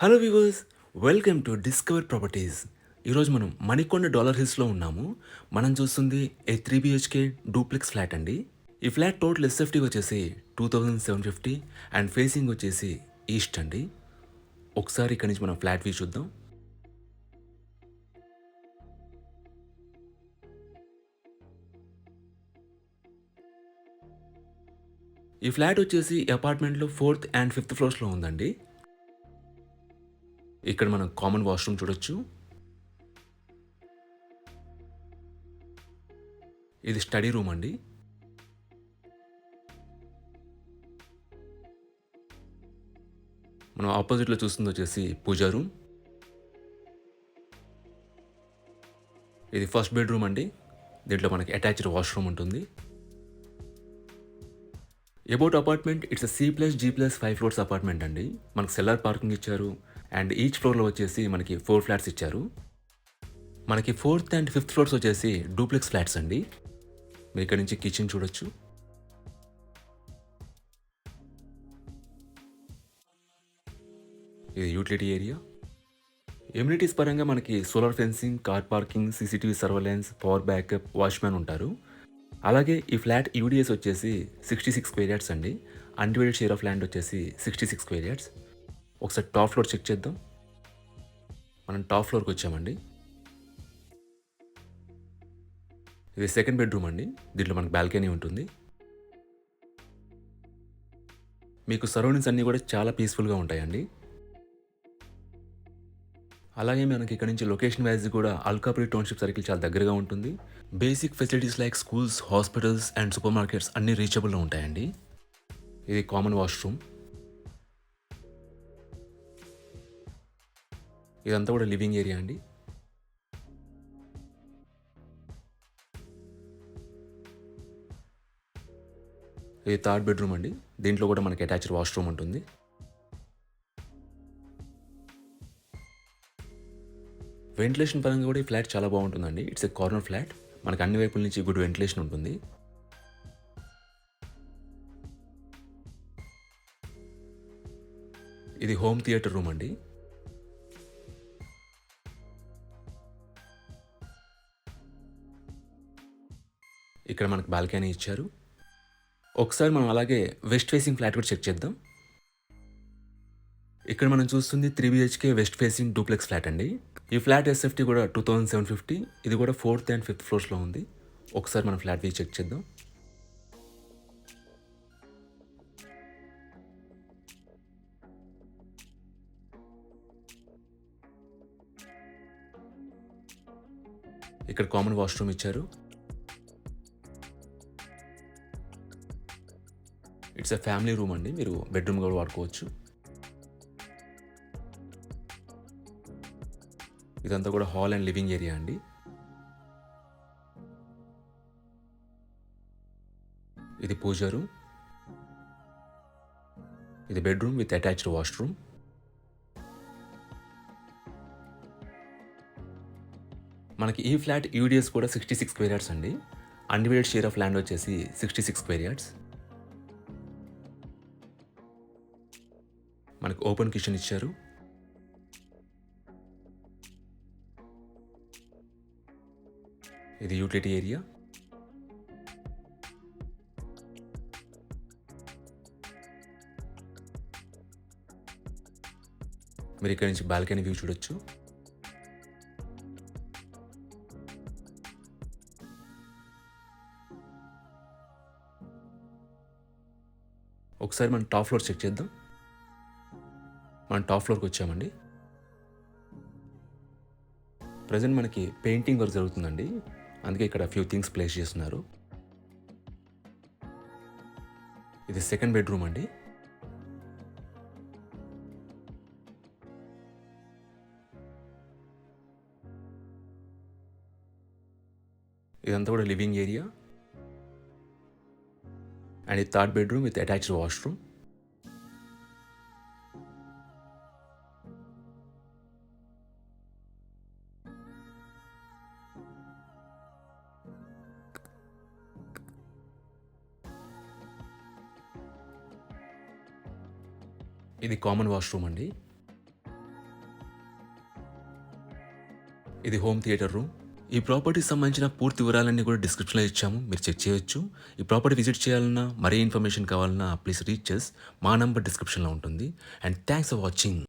Hello viewers, welcome to discover properties. ఈరోజు మనం Manikonda dollar హిల్స్లో ఉన్నాము. మనం చూస్తుంది ఏ 3 BHK డూప్లెక్స్ ఫ్లాట్ అండి. ఈ ఫ్లాట్ టోటల్ ఎస్ఎఫ్టీ వచ్చేసి 2750 అండ్ ఫేసింగ్ వచ్చేసి ఈస్ట్ అండి. ఒకసారి ఇక్కడి నుంచి మనం ఫ్లాట్ వ్యూ చూద్దాం. ఈ ఫ్లాట్ వచ్చేసి ఈ అపార్ట్మెంట్లో 4th and 5th ఫ్లోర్స్లో ఉందండి. ఇక్కడ మనం కామన్ వాష్రూమ్ చూడొచ్చు. ఇది స్టడీ రూమ్ అండి. మనం ఆపోజిట్లో చూస్తుంది వచ్చేసి పూజా రూమ్. ఇది ఫస్ట్ బెడ్రూమ్ అండి. దీంట్లో మనకి అటాచ్డ్ వాష్రూమ్ ఉంటుంది. About apartment it's C+G+5 floors apartment అండి. మనకు సెల్లార్ పార్కింగ్ ఇచ్చారు అండ్ ఈచ్ ఫ్లోర్లో వచ్చేసి మనకి 4 ఫ్లాట్స్ ఇచ్చారు. మనకి 4th and 5th ఫ్లోర్స్ వచ్చేసి డూప్లెక్స్ ఫ్లాట్స్ అండి. మీరు ఇక్కడ నుంచి కిచెన్ చూడొచ్చు. ఇది యూటిలిటీ ఏరియా. ఎమ్యూనిటీస్ పరంగా మనకి solar fencing, car parking, CCTV surveillance, power backup, watchman ఉంటారు. అలాగే ఈ ఫ్లాట్ యూడిఎస్ వచ్చేసి 66 స్క్వేర్ యార్డ్స్ అండి. అన్డివైడెడ్ షేర్ ఆఫ్ ల్యాండ్ వచ్చేసి 66 స్క్వేర్ యార్డ్స్. ఒకసారి టాప్ ఫ్లోర్ చెక్ చేద్దాం. మనం టాప్ ఫ్లోర్కి వచ్చామండి. ఇది సెకండ్ బెడ్రూమ్ అండి. దీంట్లో మనకు బాల్కనీ ఉంటుంది. మీకు సరౌండింగ్స్ అన్నీ కూడా చాలా పీస్ఫుల్గా ఉంటాయండి. అలాగే మనకి ఇక్కడ నుంచి లొకేషన్ వైజ్ కూడా అల్కాపురి టౌన్షిప్ సర్కిల్ చాలా దగ్గరగా ఉంటుంది. Basic facilities like schools, hospitals and super markets అన్నీ రీచబుల్లో ఉంటాయండి. ఇది కామన్ వాష్రూమ్. ఇదంతా కూడా లివింగ్ ఏరియా అండి. ఇది థర్డ్ బెడ్రూమ్ అండి. దీంట్లో కూడా మనకి అటాచ్డ్ వాష్రూమ్ ఉంటుంది. వెంటిలేషన్ పరంగా కూడా ఈ ఫ్లాట్ చాలా బాగుంటుందండి. It's a corner flat. మనకి అన్ని వైపుల నుంచి గుడ్ వెంటిలేషన్ ఉంటుంది. ఇది హోమ్ థియేటర్ రూమ్ అండి. ఇక్కడ మనకు బాల్కనీ ఇచ్చారు. ఒకసారి మనం అలాగే వెస్ట్ ఫేసింగ్ ఫ్లాట్ కూడా చెక్ చేద్దాం. ఇక్కడ మనం చూస్తుంది 3 BHK west facing duplex flat అండి. ఈ ఫ్లాట్ ఎస్ఎఫ్టీ కూడా 2750. ఇది కూడా 4th and 5th ఫ్లోర్స్లో ఉంది. ఒకసారి మనం ఫ్లాట్ వ్యూ చెక్ చేద్దాం. ఇక్కడ కామన్ వాష్రూమ్ ఇచ్చారు. ఇట్స్ ఎ ఫ్యామిలీ రూమ్ అండి. మీరు బెడ్రూమ్ కూడా వాడుకోవచ్చు. ఇదంతా కూడా హాల్ అండ్ లివింగ్ ఏరియా అండి. ఇది పూజా రూమ్. ఇది బెడ్రూమ్ విత్ అటాచ్డ్ వాష్రూమ్. మనకి ఈ ఫ్లాట్ యూడిఎస్ కూడా 66 స్క్వేర్ యార్డ్స్ అండి. అన్డివైడెడ్ షేర్ ఆఫ్ ల్యాండ్ వచ్చేసి 66 స్క్వేర్ యార్డ్స్. మనకు ఓపెన్ కిచెన్ ఇచ్చారు. ఇది యూటిలిటీ ఏరియా. మీరు ఇక్కడ నుంచి బాల్కనీ వ్యూ చూడొచ్చు. ఒకసారి మనం టాప్ ఫ్లోర్ చెక్ చేద్దాం. మనం టాప్ ఫ్లోర్కి వచ్చామండి. ప్రజెంట్ మనకి పెయింటింగ్ వర్క్ జరుగుతుందండి. అందుకే ఇక్కడ ఫ్యూ థింగ్స్ ప్లేస్ చేస్తున్నారు. ఇది సెకండ్ బెడ్రూమ్ అండి. ఇదంతా కూడా లివింగ్ ఏరియా అండ్ ఇది third bedroom with attached washroom. ఇది కామన్ వాష్రూమ్ అండి. ఇది హోమ్ థియేటర్ రూమ్. ఈ ప్రాపర్టీకి సంబంధించిన పూర్తి వివరాలన్నీ కూడా డిస్క్రిప్షన్‌లో ఇచ్చాము. మీరు చెక్ చేయొచ్చు. ఈ ప్రాపర్టీ విజిట్ చేయాలన్నా, మరే ఇన్ఫర్మేషన్ కావాలన్నా ప్లీజ్ రీచ్ అస్. మా నంబర్ డిస్క్రిప్షన్‌లో ఉంటుంది. And thanks for watching.